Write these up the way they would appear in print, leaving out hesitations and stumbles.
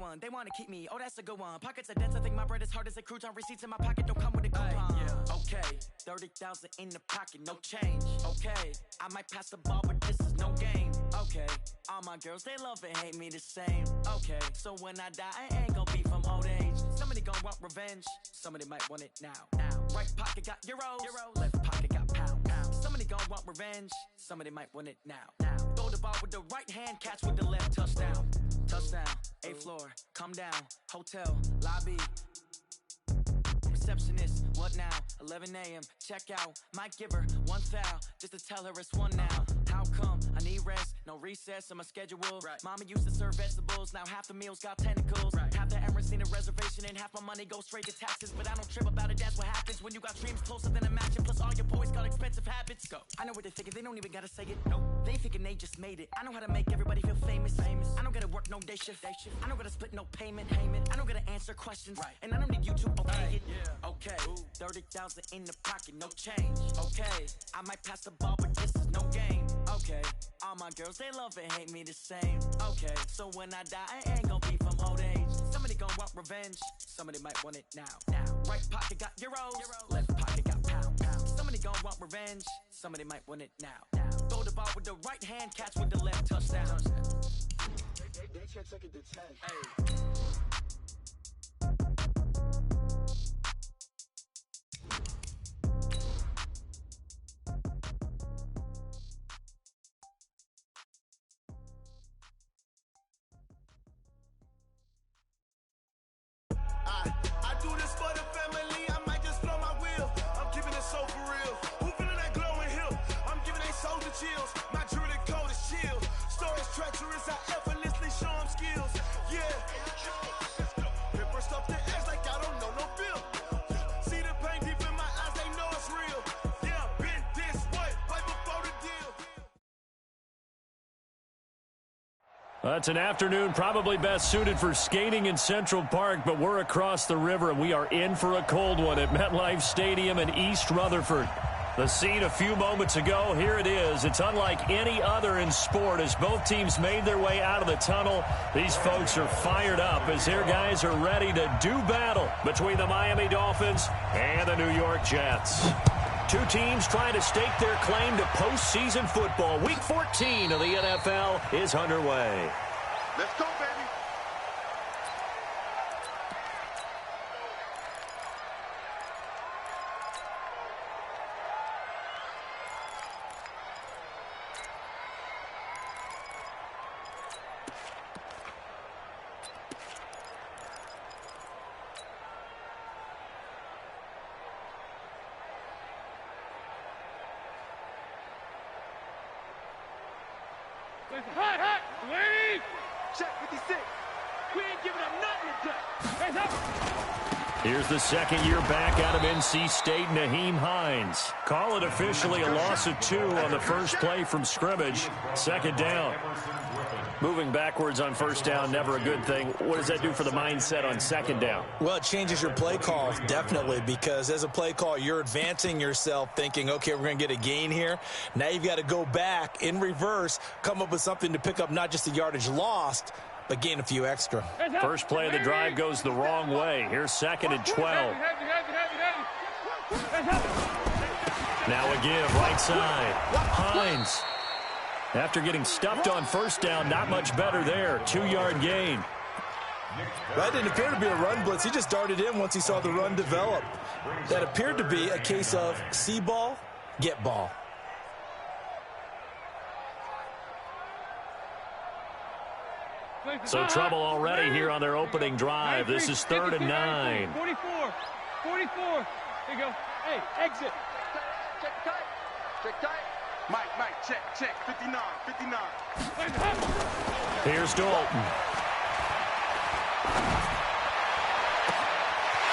one. They want to keep me. Oh, that's a good one. Pockets are dense. I think my bread is hard as a crouton. Receipts in my pocket don't come with a coupon. Okay, 30,000 in the pocket, no change. Okay, I might pass the ball, but this is no game. Okay, all my girls, they love and hate me the same. Okay, so when I die, I ain't gonna be from old age. Somebody gonna want revenge. Somebody might want it now. Right pocket got euros. Left pocket got pounds. Somebody gonna want revenge. Somebody might want it now. Throw the ball with the right hand, catch with the left. Touchdown. Touchdown. 8th floor. Come down. Hotel. Lobby. Receptionist, what now? 11 a.m. Check out. Might give her one foul just to tell her it's one now. How come? I need rest, no recess on my schedule. Right. Mama used to serve vegetables, now half the meals got tentacles. Right. Half the Emirates need a reservation and half my money goes straight to taxes. But I don't trip about it, that's what happens when you got dreams closer than a mansion. Plus all your boys got expensive habits. Go. I know what they're thinking, they don't even gotta say it. Nope. They thinking they just made it. I know how to make everybody feel famous. I don't gotta work no day shift. I don't gotta split no payment. I don't gotta answer questions. Right. And I don't need you to okay it. Yeah. Okay, 30,000 in the pocket, no change. Okay, I might pass the ball, but this is no game. Okay, all my girls, they love and hate me the same. Okay, so when I die, I ain't gonna be from old age. Somebody gonna want revenge. Somebody might want it now. Right pocket got euros. Left pocket got pounds. Somebody gonna want revenge. Somebody might want it now. Throw the ball with the right hand, catch with the left. Touchdown. They can't take it to 10. Hey. I do this for the family, I might just blow my wheel. I'm giving it so for real. Who feeling that glowing hill? I'm giving they soldier chills. My jewelry code is chill. Stories treacherous, I effortlessly show them skills. Yeah. Paper stuff that acts like I don't know no bill. See the pain deep in my eyes, they know it's real. Yeah, been this way, right before the deal. It's an afternoon probably best suited for skating in Central Park, but we're across the river and we are in for a cold one at MetLife Stadium in East Rutherford. The scene a few moments ago, here it is. It's unlike any other in sport as both teams made their way out of the tunnel. These folks are fired up as their guys are ready to do battle between the Miami Dolphins and the New York Jets. Two teams trying to stake their claim to postseason football. Week 14 of the NFL is underway. Let's go, baby. Hot, leave! Check 56. We ain't giving up nothing today. Hands up. Here's the second year back out of NC State, Naheem Hines. Call it officially a loss of 2 on the first play from scrimmage. Second down. Moving backwards on first down, never a good thing. What does that do for the mindset on second down? Well, it changes your play call, definitely, because as a play call, you're advancing yourself thinking, okay, we're going to get a gain here. Now you've got to go back in reverse, come up with something to pick up not just the yardage lost, but gain a few extra. First play of the drive goes the wrong way. Here's second and 12. Now a give, right side. Hines. After getting stuffed on first down, not much better there. 2-yard gain. That didn't appear to be a run blitz. He just darted in once he saw the run develop. That appeared to be a case of see ball, get ball. So trouble already here on their opening drive. This is 3rd and 9. 44. There you go. Hey, exit. Check tight. Check tight. Mike, check. 59. Here's Dalton.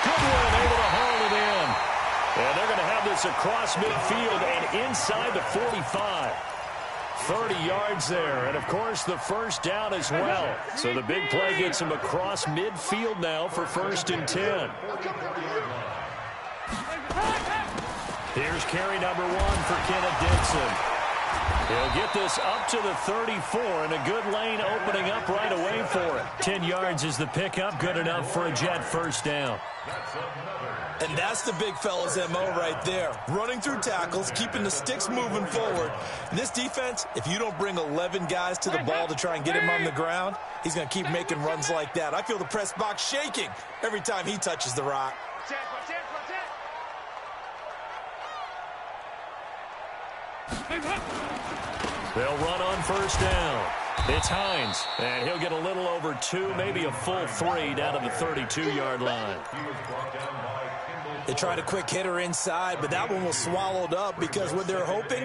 Goodwin able to haul it in. And they're going to have this across midfield and inside the 45. 30 yards there, and of course the first down as well. So the big play gets him across midfield now for 1st and 10. Here's carry number 1 for Kenneth Dixon. He'll get this up to the 34, and a good lane opening up right away for it. 10 yards is the pickup, good enough for a Jet first down. And that's the big fella's MO right there. Running through tackles, keeping the sticks moving forward. And this defense, if you don't bring 11 guys to the ball to try and get him on the ground, he's going to keep making runs like that. I feel the press box shaking every time he touches the rock. They'll run on first down. It's Hines, and he'll get a little over 2, maybe a full 3 down to the 32-yard line. They tried a quick hitter inside, but that one was swallowed up because what they're hoping,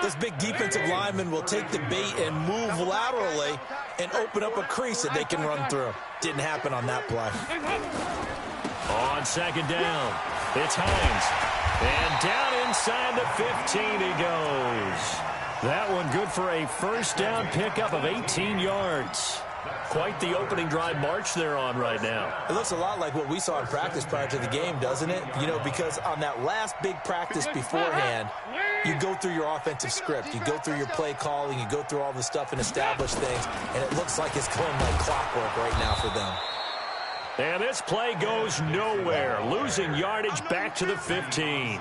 this big defensive lineman will take the bait and move laterally and open up a crease that they can run through. Didn't happen on that play. On second down, it's Hines. And down inside the 15 he goes. That one good for a first down pickup of 18 yards. Quite the opening drive march they're on right now. It looks a lot like what we saw in practice prior to the game, doesn't it? You know, because on that last big practice beforehand, you go through your offensive script. You go through your play calling. You go through all the stuff and establish things. And it looks like it's going like clockwork right now for them. And this play goes nowhere. Losing yardage back to the 15.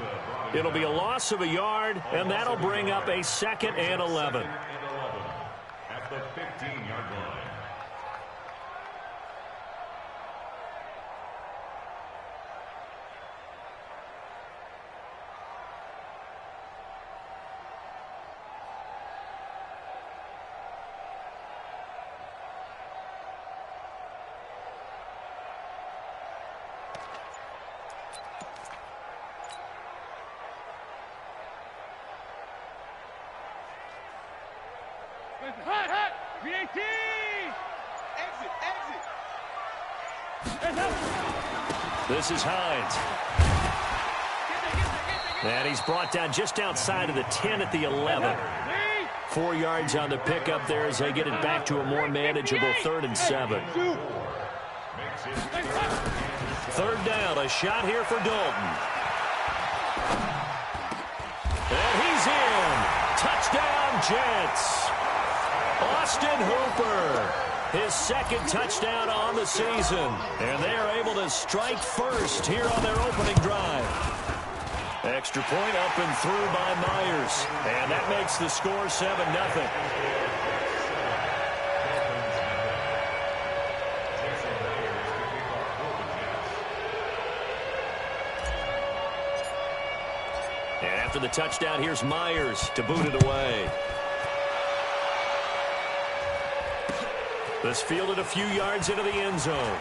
It'll be a loss of a yard, and that'll bring up a 2nd and 11. At the 15-yard line. This is Hines. And he's brought down just outside of the 10 at the 11. 4 yards on the pickup there as they get it back to a more manageable 3rd and 7. 3rd down, a shot here for Dalton. And he's in. Touchdown, Jets. Austin Hooper. His 2nd touchdown on the season. And they are able to strike first here on their opening drive. Extra point up and through by Myers. And that makes the score 7-0. And after the touchdown, here's Myers to boot it away. This fielded a few yards into the end zone.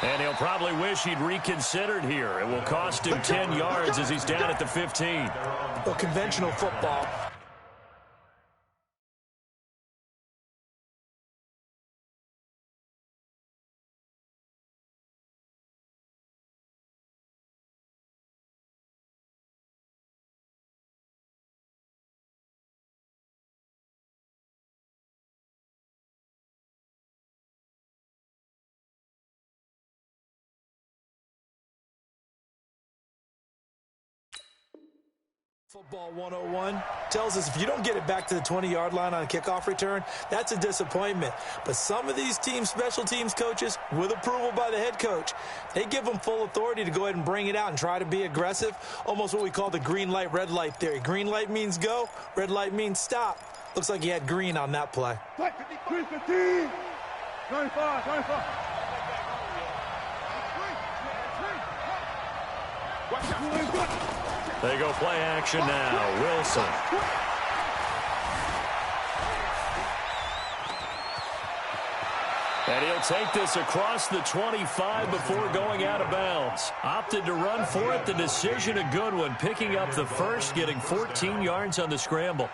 And he'll probably wish he'd reconsidered here. It will cost him 10 yards as he's down at the 15. Well, conventional football. Football 101 tells us if you don't get it back to the 20-yard line on a kickoff return, that's a disappointment. But some of these team special teams coaches, with approval by the head coach, they give them full authority to go ahead and bring it out and try to be aggressive, almost what we call the green light, red light theory. Green light means go, red light means stop. Looks like he had green on that play. 25, 25. They go play action now. Wilson. And he'll take this across the 25 before going out of bounds. Opted to run for it. The decision a good one. Picking up the first, getting 14 yards on the scramble.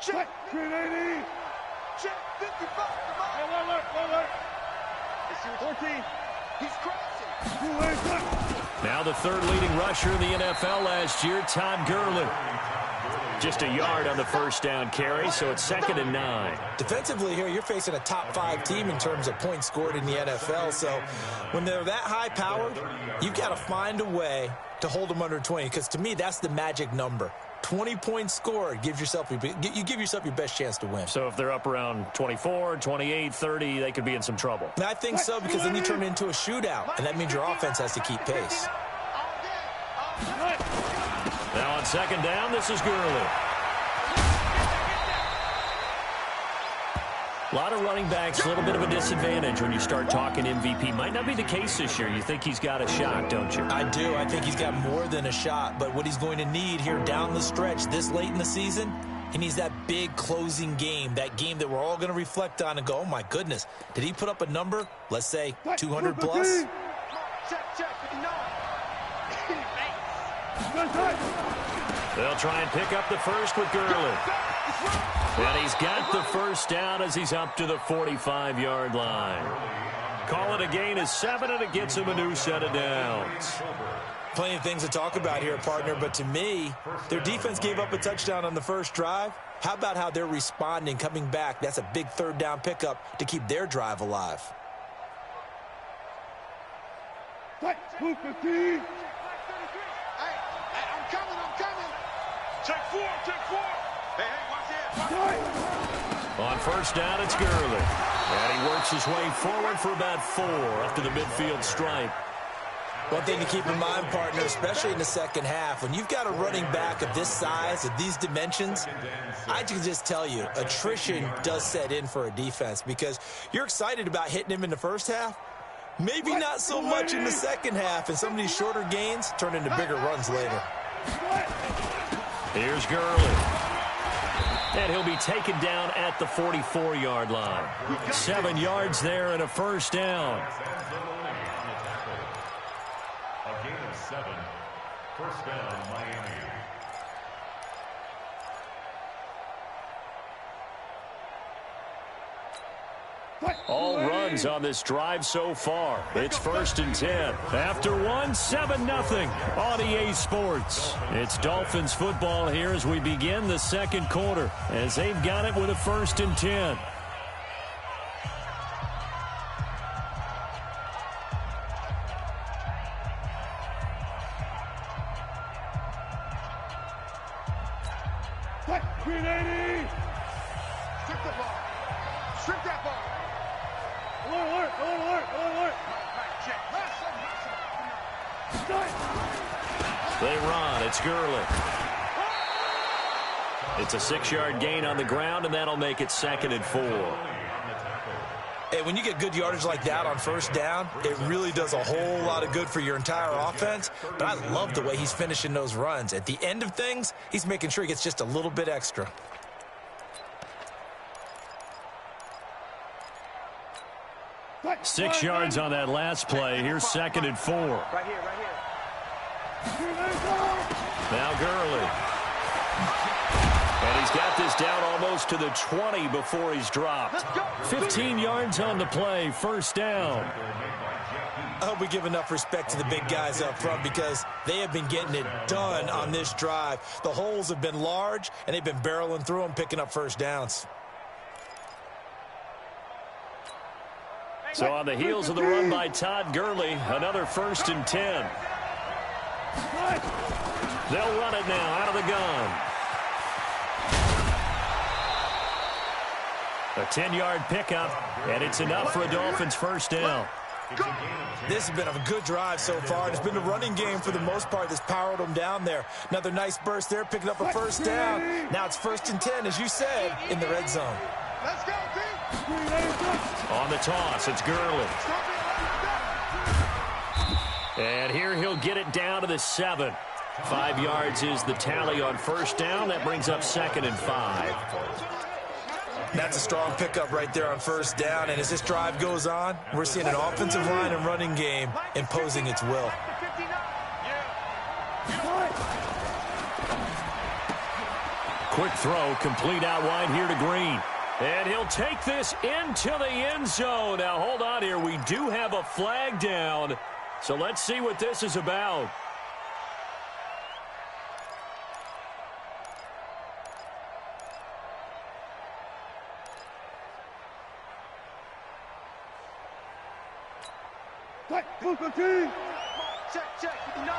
Check 380. Check 55. Come on. Alert. It's 14. He's crossing. Now the 3rd leading rusher in the NFL last year, Todd Gurley. Just a yard on the first down carry, so it's 2nd and 9. Defensively here, you're facing a top-5 team in terms of points scored in the NFL. So when they're that high-powered, you've got to find a way to hold them under 20, because to me, that's the magic number. 20 points scored, you give yourself your best chance to win. So if they're up around 24, 28, 30, they could be in some trouble. And I think so, because then you turn it into a shootout, and that means your offense has to keep pace. Now on 2nd down, this is Gurley. A lot of running backs, a little bit of a disadvantage when you start talking MVP. Might not be the case this year. You think he's got a shot, don't you? I do. I think he's got more than a shot. But what he's going to need here down the stretch this late in the season, he needs that big closing game, that game that we're all going to reflect on and go, oh, my goodness, did he put up a number, let's say, 200 plus? They'll try and pick up the first with Gurley. And he's got the first down as he's up to the 45-yard line. Call it a gain of 7, and it gets him a new set of downs. Plenty of things to talk about here, partner, but to me, their defense gave up a touchdown on the first drive. How about how they're responding, coming back? That's a big third down pickup to keep their drive alive. I'm coming. Take four. Hey, watch it. On first down, it's Gurley. And he works his way forward for about 4 up to the midfield stripe. One thing to keep in mind, partner, especially in the second half, when you've got a running back of this size, of these dimensions, I can just tell you, attrition does set in for a defense, because you're excited about hitting him in the first half. Maybe not so much in the second half, and some of these shorter gains turn into bigger runs later. Here's Gurley. And he'll be taken down at the 44-yard line. 7 yards there and a first down. A gain of 7. First down, Miami. All runs on this drive so far. It's 1st and 10. After 1, 7-0 on EA Sports. It's Dolphins football here as we begin the second quarter, as they've got it with a 1st and 10. Strip that ball. Alert. They run. It's Gurley. It's a 6-yard gain on the ground, and that'll make it 2nd and 4. Hey, when you get good yardage like that on first down, it really does a whole lot of good for your entire offense. But I love the way he's finishing those runs. At the end of things, he's making sure he gets just a little bit extra. Six yards on that last play. Here's 2nd and 4. Right here. Now Gurley. And he's got this down almost to the 20 before he's dropped. 15 yards on the play. First down. I hope we give enough respect to the big guys up front, because they have been getting it done on this drive. The holes have been large, and they've been barreling through them, picking up first downs. So on the heels of the run by Todd Gurley, another 1st and 10. They'll run it now out of the gun. A 10-yard pickup, and it's enough for a Dolphins first down. This has been a good drive so far. It's been the running game for the most part that's powered them down there. Another nice burst there, picking up a first down. Now it's 1st and 10, as you said, in the red zone. Let's go, Pete. On the toss, it's Gurley. And here he'll get it down to the 7. 5 yards is the tally on first down. That brings up 2nd and 5. That's a strong pickup right there on first down. And as this drive goes on, we're seeing an offensive line and running game imposing its will. Quick throw, complete out wide here to Green. And he'll take this into the end zone. Now, hold on here. We do have a flag down. So let's see what this is about. Check, 59.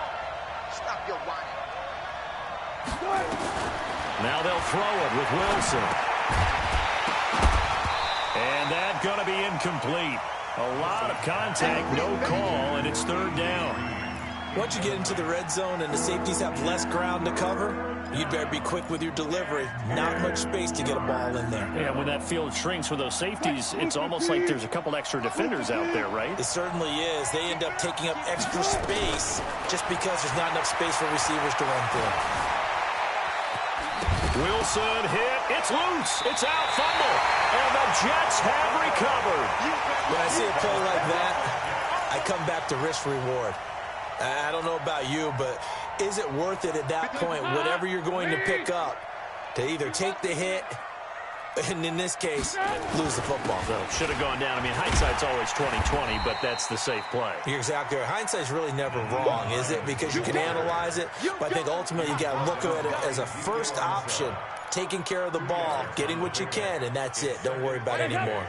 Stop your whining. Now they'll throw it with Wilson. And that's going to be incomplete. A lot of contact, no call, and it's third down. Once you get into the red zone and the safeties have less ground to cover, you'd better be quick with your delivery. Not much space to get a ball in there. Yeah, when that field shrinks with those safeties, it's almost like there's a couple extra defenders out there, right? It certainly is. They end up taking up extra space just because there's not enough space for receivers to run through. Wilson hit. It's loose. It's out. Fumble. And the Jets have recovered. When I see a play like that, I come back to risk-reward. I don't know about you, but is it worth it at that point, whatever you're going to pick up, to either take the hit and, in this case, lose the football? So should have gone down. I mean, hindsight's always 20/20, but that's the safe play. You're exactly right. Hindsight's really never wrong, is it? Because you can analyze it, but I think ultimately you got to look at it as a first option, taking care of the ball, getting what you can, and that's it. Don't worry about it anymore.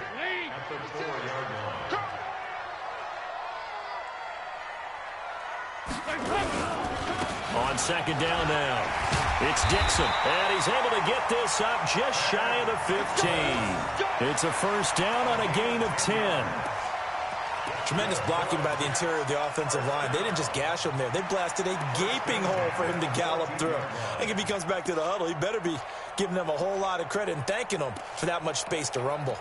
On second down now, it's Dixon, and he's able to get this up just shy of the 15. It's a first down on a gain of 10. Tremendous blocking by the interior of the offensive line. They didn't just gash him there. They blasted a gaping hole for him to gallop through. I think if he comes back to the huddle, he better be giving them a whole lot of credit and thanking them for that much space to rumble.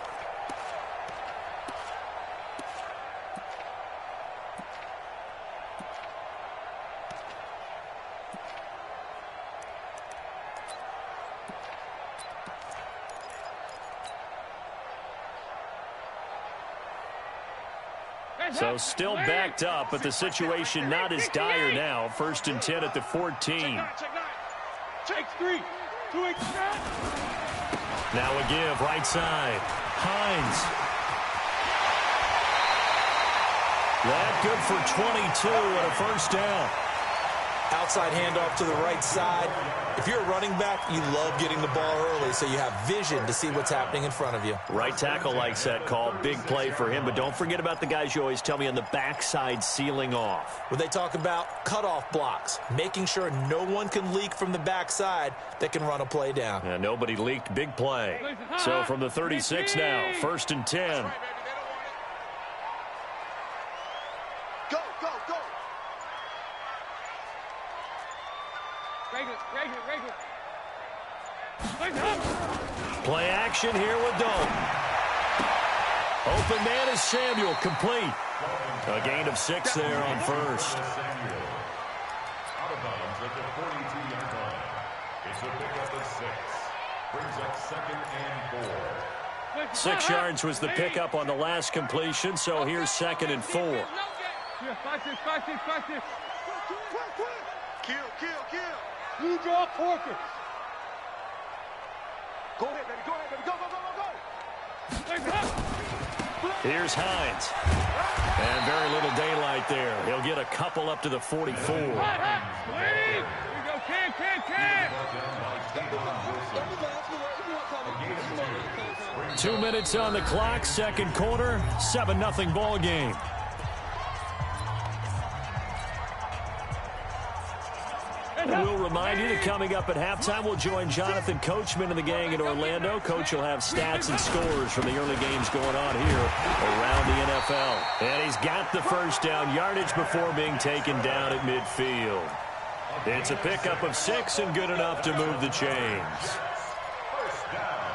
So still backed up, but the situation not as dire now. First and 10 at the 14. Take 3, 2 extra. Now a give, right side. Hines. That good for 22 and a first down. Outside handoff to the right side. If you're a running back, you love getting the ball early so you have vision to see what's happening in front of you. Right tackle likes that call. Big play for him, but don't forget about the guys you always tell me on the backside sealing off. When they talk about cutoff blocks, making sure no one can leak from the backside that can run a play down. And nobody leaked. Big play. So from the 36 now, first and 10. Go. Play action here with Dalton. Open man is Samuel, complete. A gain of 6 there on first. Out of bounds at the 42-yard line. It's a pickup of 6. Brings up second and 4. 6 yards was the pickup on the last completion, so here's second and 4. Here, 5, 6. Kill. You draw quarter. Go ahead, baby. Go. Here's Hines. And very little daylight there. He'll get a couple up to the 44. Here we go, can. 2 minutes on the clock, second quarter, 7-0 ball game. And we'll remind you that coming up at halftime, we'll join Jonathan Coachman and the gang in Orlando. Coach will have stats and scores from the early games going on here around the NFL. And he's got the first down, yardage before being taken down at midfield. It's a pickup of 6 and good enough to move the chains. First down.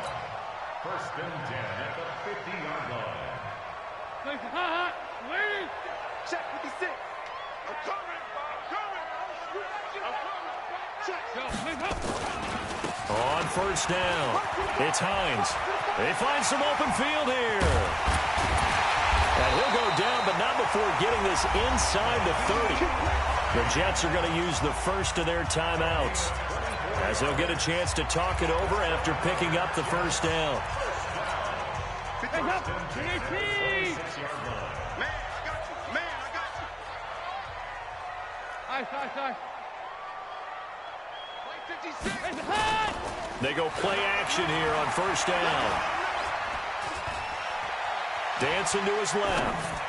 First and 10 at the 50-yard line. Check 56. I'm coming. On first down, it's Hines. They find some open field here. And he'll go down, but not before getting this inside the 30. The Jets are going to use the first of their timeouts, as they'll get a chance to talk it over after picking up the first down. Man, I got you. Nice. They go play action here on first down. Dancing to his left.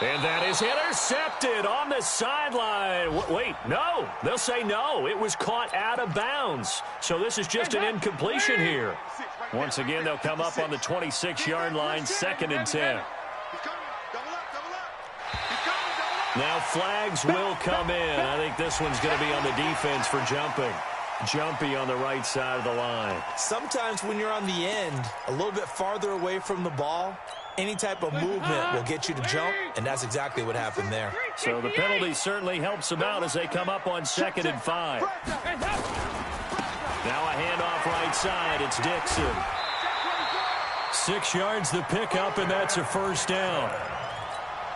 And that is intercepted on the sideline. Wait, no. They'll say no. It was caught out of bounds. So this is just an incompletion here. Once again, they'll come up on the 26-yard line, 2nd and 10. Now flags will come in. I think this one's going to be on the defense for jumping. Jumpy on the right side of the line. Sometimes when you're on the end, a little bit farther away from the ball, any type of movement will get you to jump, and that's exactly what happened there. So the penalty certainly helps them out as they come up on 2nd and 5. Now a handoff right side. It's Dixon. 6 yards the pickup, and that's a first down.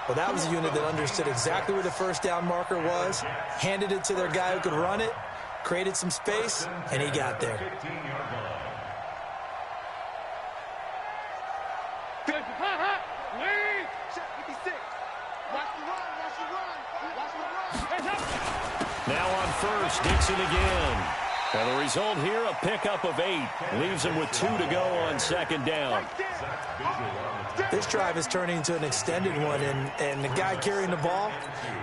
Well, that was a unit that understood exactly where the first down marker was, handed it to their guy who could run it, created some space, and he got there. Now on first, Dixon again. And the result here, a pickup of 8. Leaves him with 2 to go on 2nd down. This drive is turning into an extended one, and the guy carrying the ball,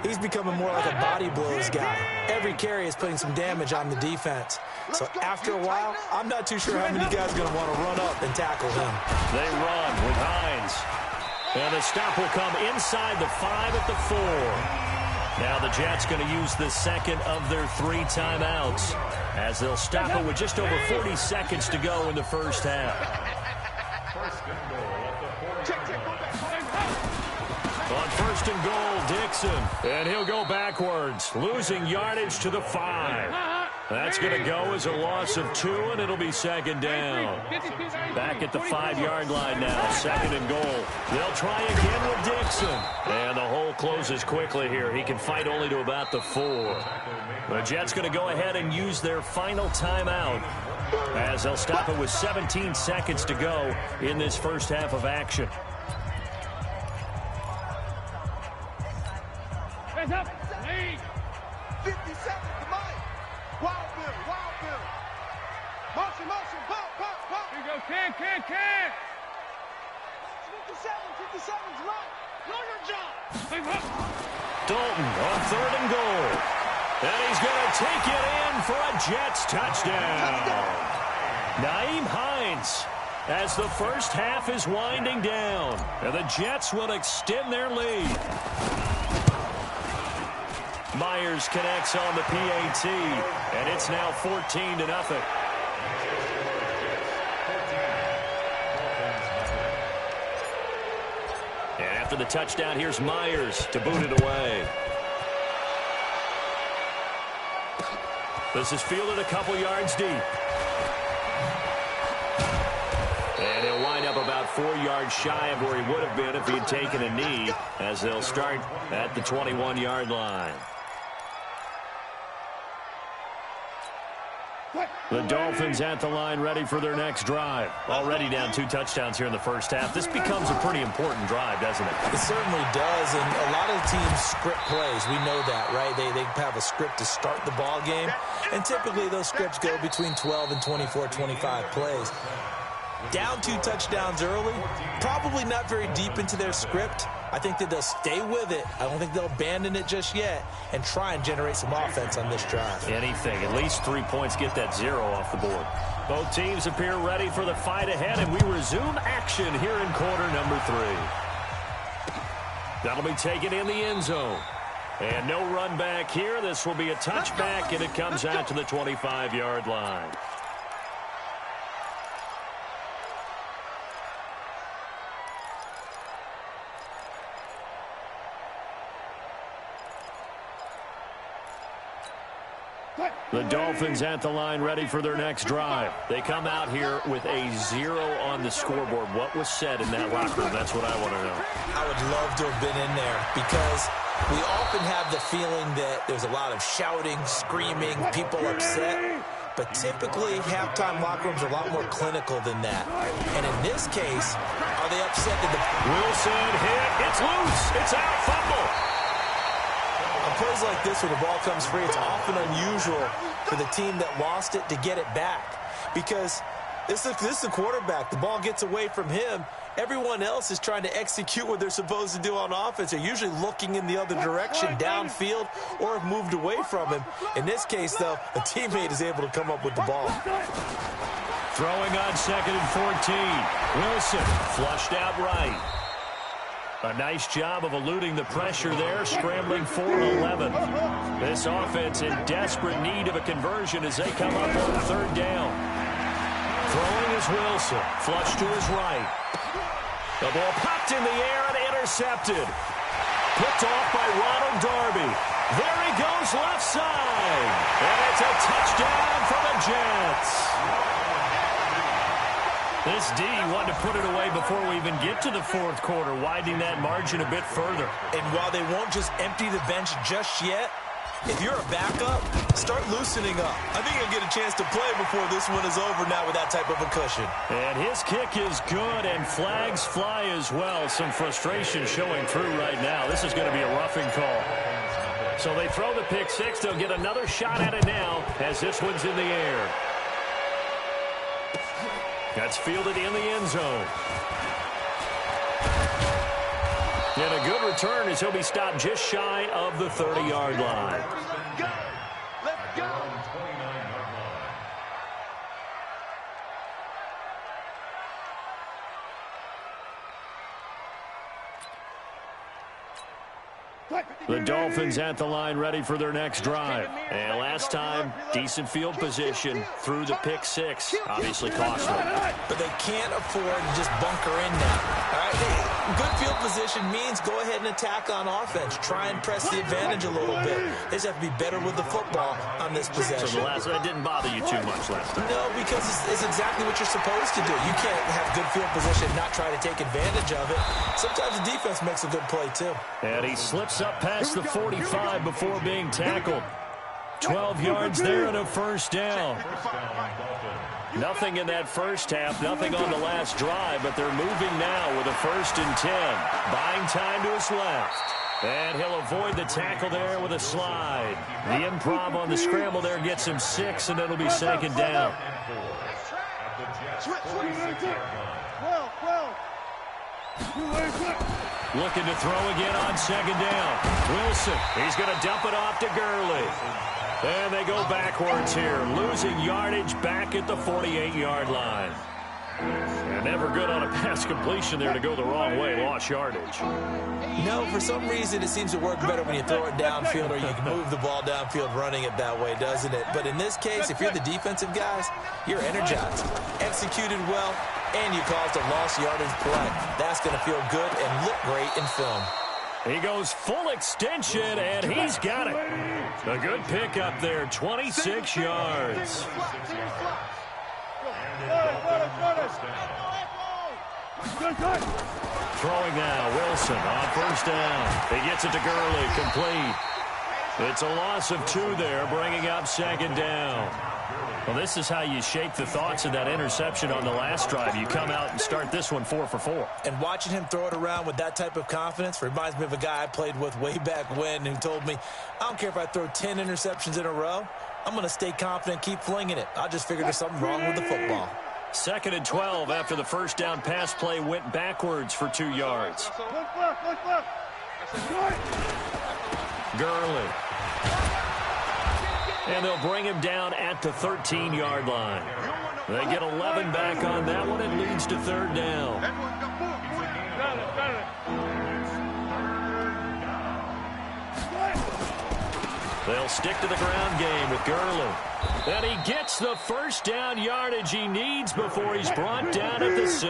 he's becoming more like a body blows guy. Every carry is putting some damage on the defense. So after a while, I'm not too sure how many guys are going to want to run up and tackle him. They run with Hines. And the stop will come inside the 5 at the 4. Now the Jets going to use the second of their 3 timeouts as they'll stop it with just over 40 seconds to go in the first half. On 1st and goal, Dixon. And he'll go backwards, losing yardage to the 5. That's going to go as a loss of 2, and it'll be 2nd down. Back at the 5-yard line now, 2nd and goal. They'll try again with Dixon. And the hole closes quickly here. He can fight only to about the 4. The Jets going to go ahead and use their final timeout as they'll stop it with 17 seconds to go in this first half of action. Hands up. 50 seconds to Mike. Wild Bill, Wild Bill. Motion, motion, pump, pump, pump. Here you go, can. 57's right. Know your job. Dalton on 3rd and goal. And he's going to take it in for a Jets touchdown. Nyheim Hines as the first half is winding down. And the Jets will extend their lead. Myers connects on the PAT, and it's now 14-0. And after the touchdown, here's Myers to boot it away. This is fielded a couple yards deep. And he'll wind up about 4 yards shy of where he would have been if he had taken a knee, as they'll start at the 21-yard line. The Dolphins at the line, ready for their next drive. Already down 2 touchdowns here in the first half. This becomes a pretty important drive, doesn't it? It certainly does, and a lot of teams script plays. We know that, right? They have a script to start the ball game, and typically those scripts go between 12 and 24, 25 plays. Down 2 touchdowns early, probably not very deep into their script. I think that they'll stay with it. I don't think they'll abandon it just yet and try and generate some offense on this drive. Anything. At least 3 points, get that 0 off the board. Both teams appear ready for the fight ahead, and we resume action here in quarter number 3. That'll be taken in the end zone. And no run back here. This will be a touchback, and it comes out to the 25-yard line. The Dolphins at the line, ready for their next drive. They come out here with a 0 on the scoreboard. What was said in that locker room? That's what I want to know. I would love to have been in there because we often have the feeling that there's a lot of shouting, screaming, people upset. But typically, halftime locker rooms are a lot more clinical than that. And in this case, are they upset that the... Wilson hit. It's loose. It's out. Fumble. On plays like this where the ball comes free, it's often unusual for the team that lost it to get it back. Because this is the quarterback. The ball gets away from him, Everyone else is trying to execute what they're supposed to do on offense. They're usually looking in the other direction, downfield, or have moved away from him. In this case, though, a teammate is able to come up with the ball. Throwing on 2nd and 14. Wilson flushed out right. A nice job of eluding the pressure there, scrambling for 11. This offense in desperate need of a conversion as they come up on 3rd down. Throwing is Wilson, flush to his right. The ball popped in the air and intercepted. Picked off by Ronald Darby. There he goes left side. And it's a touchdown for the Jets. This D wanted to put it away before we even get to the 4th quarter, widening that margin a bit further. And while they won't just empty the bench just yet, if you're a backup, start loosening up. I think you'll get a chance to play before this one is over now with that type of a cushion. And his kick is good, and flags fly as well. Some frustration showing through right now. This is going to be a roughing call. So they throw the pick six. They'll get another shot at it now as this one's in the air. That's fielded in the end zone. And a good return as he'll be stopped just shy of the 30-yard line. Let's go. The Dolphins at the line ready for their next drive. And last time, decent field position through the pick six. Obviously costly. But they can't afford to just bunker in now. All right? Good field position means go ahead and attack on offense. Try and press the advantage a little bit. They just have to be better with the football on this possession. So that didn't bother you too much last time? No, because it's exactly what you're supposed to do. You can't have good field position and not try to take advantage of it. Sometimes the defense makes a good play, too. And he slips up past the 45 before being tackled. 12 yards there and a first down. Nothing in that first half, nothing on the last drive, but they're moving now with a 1st and 10. Buying time to his left. And he'll avoid the tackle there with a slide. The improv on the scramble there gets him 6, and it'll be 2nd down. Looking to throw again on 2nd down. Wilson, he's going to dump it off to Gurley. And they go backwards here, losing yardage back at the 48-yard line. And never good on a pass completion there to go the wrong way, lost yardage. No, for some reason it seems to work better when you throw it downfield or you can move the ball downfield running it that way, doesn't it? But in this case, if you're the defensive guys, you're energized, executed well, and you caused a lost yardage play. That's going to feel good and look great in film. He goes full extension, and he's got it. A good pickup there, 26 yards. Throwing now, Wilson on 1st down. He gets it to Gurley, complete. It's a loss of 2 there, bringing up 2nd down. Well, this is how you shape the thoughts of that interception on the last drive. You come out and start this one 4 for 4. And watching him throw it around with that type of confidence reminds me of a guy I played with way back when who told me, I don't care if I throw 10 interceptions in a row. I'm going to stay confident, keep flinging it. I just figured there's something wrong with the football. 2nd and 12 after the 1st down pass play went backwards for 2 yards. Gurley. And they'll bring him down at the 13-yard line. They get 11 back on that one. It leads to 3rd down. They'll stick to the ground game with Gurley. And he gets the 1st down yardage he needs before he's brought down at the 6.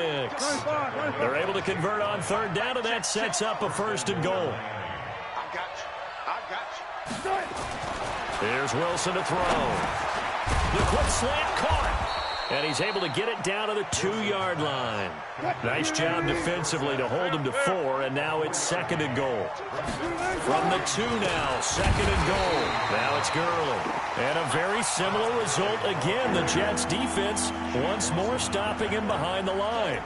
They're able to convert on 3rd down, and that sets up a 1st and goal. Here's Wilson to throw. The quick slant caught. And he's able to get it down to the 2-yard line. Nice job defensively to hold him to 4, and now it's 2nd and goal. From the 2 now, 2nd and goal. Now it's Gurley. And a very similar result again. The Jets defense once more stopping him behind the line.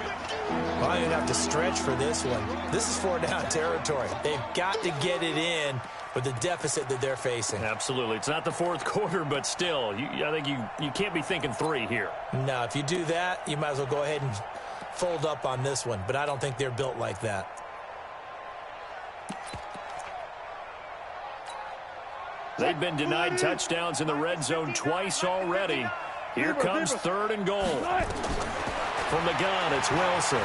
Well, you'd have to stretch for this one. This is 4-down territory. They've got to get it in with the deficit that they're facing. Absolutely. It's not the 4th quarter, but still, I think you can't be thinking 3 here. No, if you do that, you might as well go ahead and fold up on this one, but I don't think they're built like that. They've been denied touchdowns in the red zone twice already. Here comes 3rd and goal. From the gun, it's Wilson.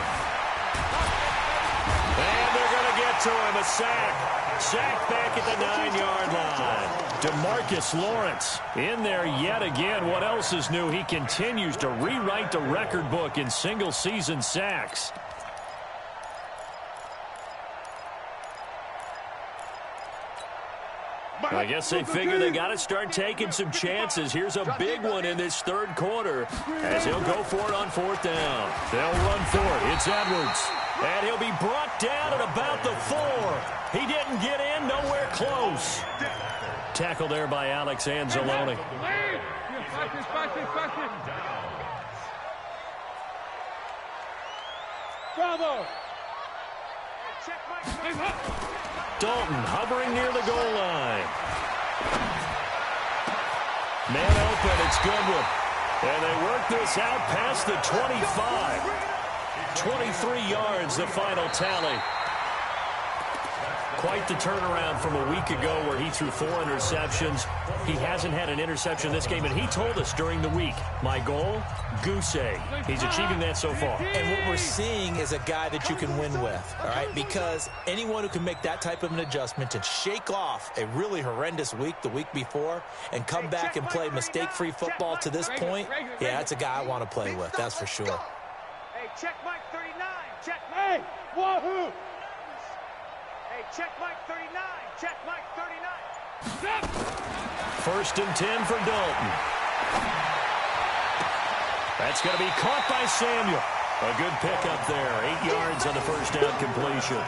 And they're going to get to him, a sack. Sack back at the 9-yard line. DeMarcus Lawrence in there yet again. What else is new? He continues to rewrite the record book in single-season sacks. I guess they figure they got to start taking some chances. Here's a big one in this 3rd quarter as he'll go for it on 4th down. They'll run for it. It's Edwards. And he'll be brought down at about the 4. He didn't get in, nowhere close. Tackle there by Alex Anzalone. Bravo. Dalton hovering near the goal line. Man open, it's Goodwin. And they work this out past the 25. 23 yards, the final tally. Quite the turnaround from a week ago where he threw 4 interceptions. He hasn't had an interception this game, and he told us during the week, my goal, goose egg. He's achieving that so far. And what we're seeing is a guy that you can win with, all right? Because anyone who can make that type of an adjustment and shake off a really horrendous week the week before and come back and play mistake-free football to this point, yeah, that's a guy I want to play with, that's for sure. Hey, check Mike 39. Check. Hey, wahoo! Hey, check Mike 39. Check Mike 39. 1st and 10 for Dalton. That's going to be caught by Samuel. A good pickup there. 8 yards on the 1st down completion.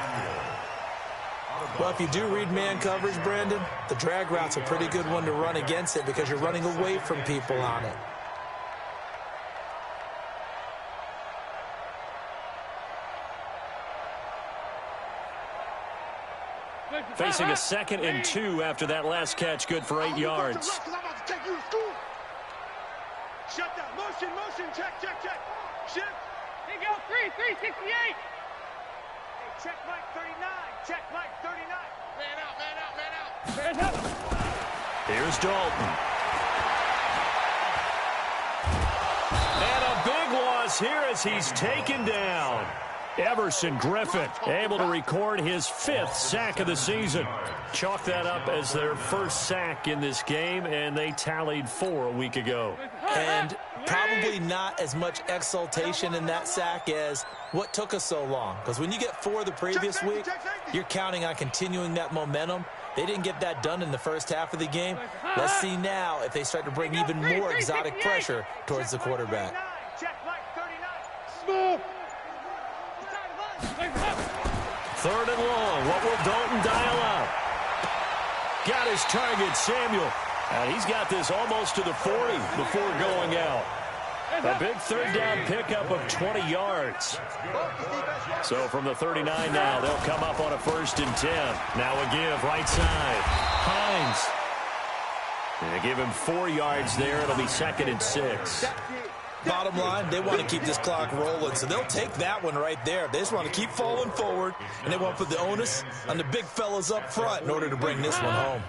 Well, if you do read man coverage, Brandon, the drag route's a pretty good one to run against it because you're running away from people on it. Facing a 2nd and 2 after that last catch, good for 8 yards. Shut down. Motion, motion. Check. Shift. Hey, go. 368. Hey, check Mike 39. Check Mike 39. Man out. Here's Dalton. And a big loss here as he's taken down. Everson Griffin able to record his 5th sack of the season. Chalk that up as their 1st sack in this game, and they tallied 4 a week ago. And probably not as much exultation in that sack as what took us so long. Because when you get 4 the previous week, you're counting on continuing that momentum. They didn't get that done in the first half of the game. Let's see now if they start to bring even more exotic pressure towards the quarterback. Check Mike 39. Smooth. 3rd and long. What will Dalton dial up? Got his target, Samuel. And he's got this almost to the 40 before going out. A big 3rd down pickup of 20 yards. So from the 39 now, they'll come up on a 1st and 10. Now a give, right side. Hines. And they give him 4 yards there. It'll be 2nd and 6. Bottom line, they want to keep this clock rolling, so they'll take that one right there. They just want to keep falling forward, and they want to put the onus on the big fellas up front in order to bring this one home.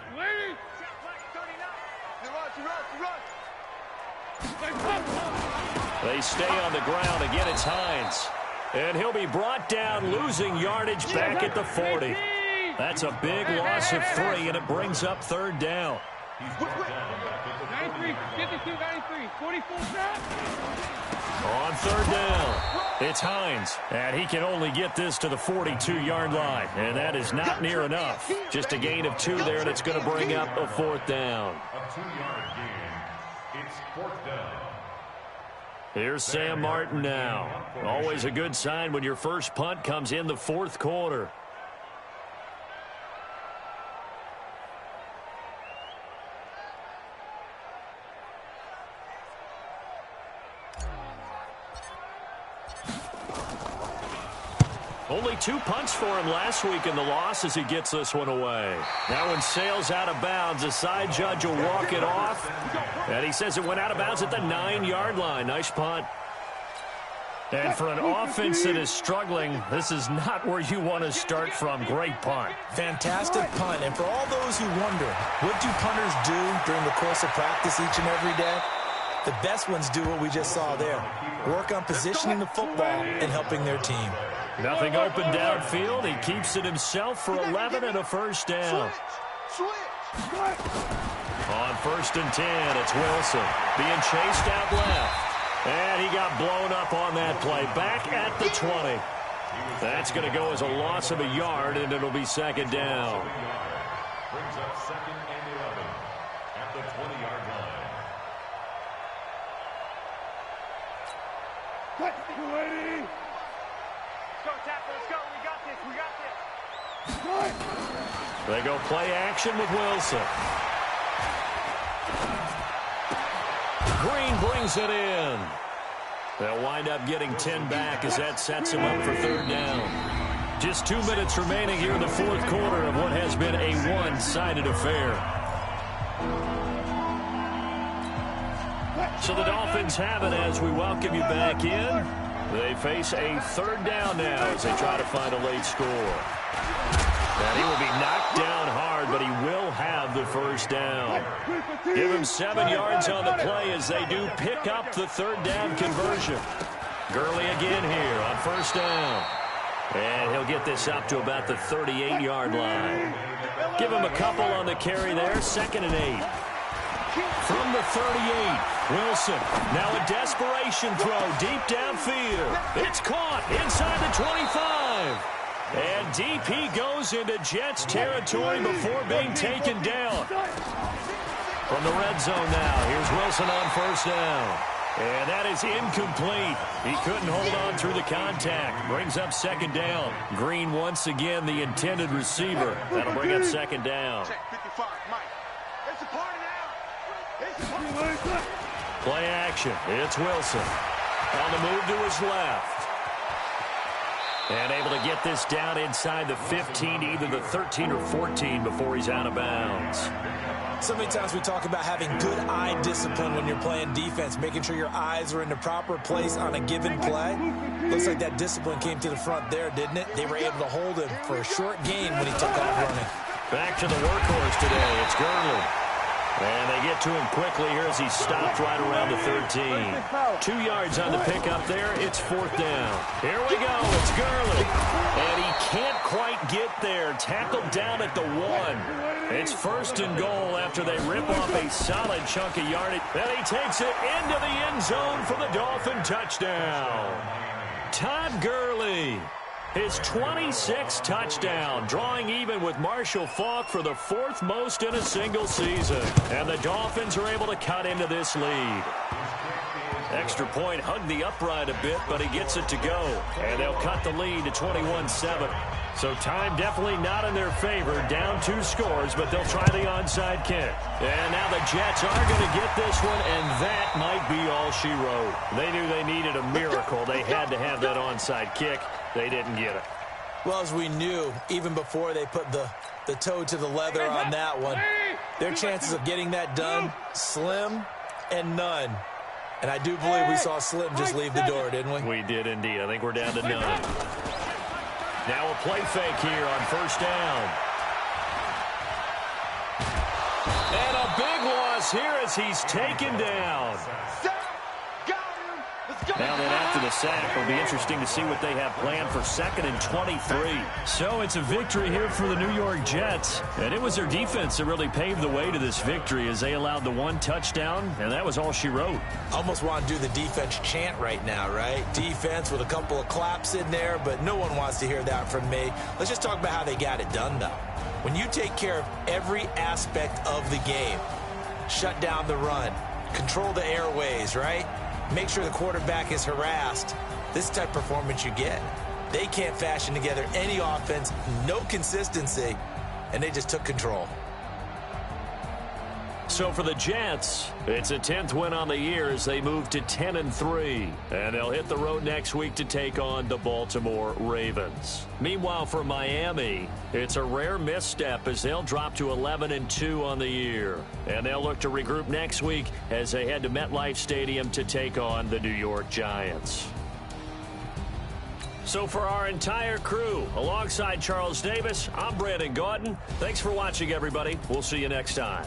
They stay on the ground. Again, it's Hines. And he'll be brought down, losing yardage back at the 40. That's a big loss of 3, and it brings up 3rd down. 93, 52, 93, 44 snap. On 3rd down, it's Hines. And he can only get this to the 42-yard line. And that is not near enough. Just a gain of 2 there, and it's going to bring up a 4th down. A 2-yard gain. It's 4th down. Here's Sam Martin now. Always a good sign when your first punt comes in the 4th quarter. Only 2 punts for him last week in the loss as he gets this one away. Now when Sale's out of bounds, the side judge will walk it off. And he says it went out of bounds at the 9-yard line. Nice punt. And for an offense that is struggling, this is not where you want to start from. Great punt. Fantastic punt. And for all those who wonder, what do punters do during the course of practice each and every day? The best ones do what we just saw there. Work on positioning the football and helping their team. Nothing open downfield. He keeps it himself for 11 and a first down. On 1st and 10, it's Wilson being chased out left. And he got blown up on that play. Back at the 20. That's going to go as a loss of a yard, and it'll be 2nd down. Brings up 2nd and 11 at the 20-yard line. Let's go, tackle. Let's go. We got this. We got this. They go play action with Wilson. Green brings it in. They'll wind up getting 10 back as that sets him up for 3rd down. Just 2 minutes remaining here in the 4th quarter of what has been a one-sided affair. So the Dolphins have it as we welcome you back in. They face a 3rd down now as they try to find a late score. And he will be knocked down hard, but he will have the 1st down. Give him 7 yards on the play as they do pick up the 3rd down conversion. Gurley again here on 1st down. And he'll get this up to about the 38-yard line. Give him a couple on the carry there, 2nd and 8. From the 38, Wilson, now a desperation throw deep downfield. It's caught inside the 25. And deep he goes into Jets territory before being taken down. From the red zone now, here's Wilson on 1st down. And that is incomplete. He couldn't hold on through the contact. Brings up 2nd down. Green once again the intended receiver. That'll bring up 2nd down. Play action. It's Wilson. On the move to his left. And able to get this down inside the 15, either the 13 or 14 before he's out of bounds. So many times we talk about having good eye discipline when you're playing defense, making sure your eyes are in the proper place on a given play. Looks like that discipline came to the front there, didn't it? They were able to hold him for a short gain when he took off running. Back to the workhorse today. It's Gurley. And they get to him quickly here as he stopped right around the 13. 2 yards on the pickup there. It's 4th down. Here we go. It's Gurley. And he can't quite get there. Tackled down at the 1. It's 1st and goal after they rip off a solid chunk of yardage. And he takes it into the end zone for the Dolphin touchdown. Todd Gurley. His 26th touchdown, drawing even with Marshall Faulk for the 4th most in a single season. And the Dolphins are able to cut into this lead. Extra point hugged the upright a bit, but he gets it to go. And they'll cut the lead to 21-7. So time definitely not in their favor. Down 2 scores, but they'll try the onside kick. And now the Jets are going to get this one, and that might be all she wrote. They knew they needed a miracle. They had to have that onside kick. They didn't get it. Well, as we knew, even before they put the toe to the leather on that one, their chances of getting that done, slim and none. And I do believe we saw Slim just leave the door, didn't we? We did indeed. I think we're down to none. Now a play fake here on 1st down. And a big loss here as he's taken down. Now then, after the sack, it'll be interesting to see what they have planned for 2nd and 23. So it's a victory here for the New York Jets. And it was their defense that really paved the way to this victory as they allowed the 1 touchdown, and that was all she wrote. Almost want to do the defense chant right now, right? Defense with a couple of claps in there, but no one wants to hear that from me. Let's just talk about how they got it done, though. When you take care of every aspect of the game, shut down the run, control the airways, right? Make sure the quarterback is harassed. This is the type of performance you get. They can't fashion together any offense, no consistency, and they just took control. So for the Jets, it's a 10th win on the year as they move to 10-3. And they'll hit the road next week to take on the Baltimore Ravens. Meanwhile, for Miami, it's a rare misstep as they'll drop to 11-2 on the year. And they'll look to regroup next week as they head to MetLife Stadium to take on the New York Giants. So for our entire crew, alongside Charles Davis, I'm Brandon Gaudin. Thanks for watching, everybody. We'll see you next time.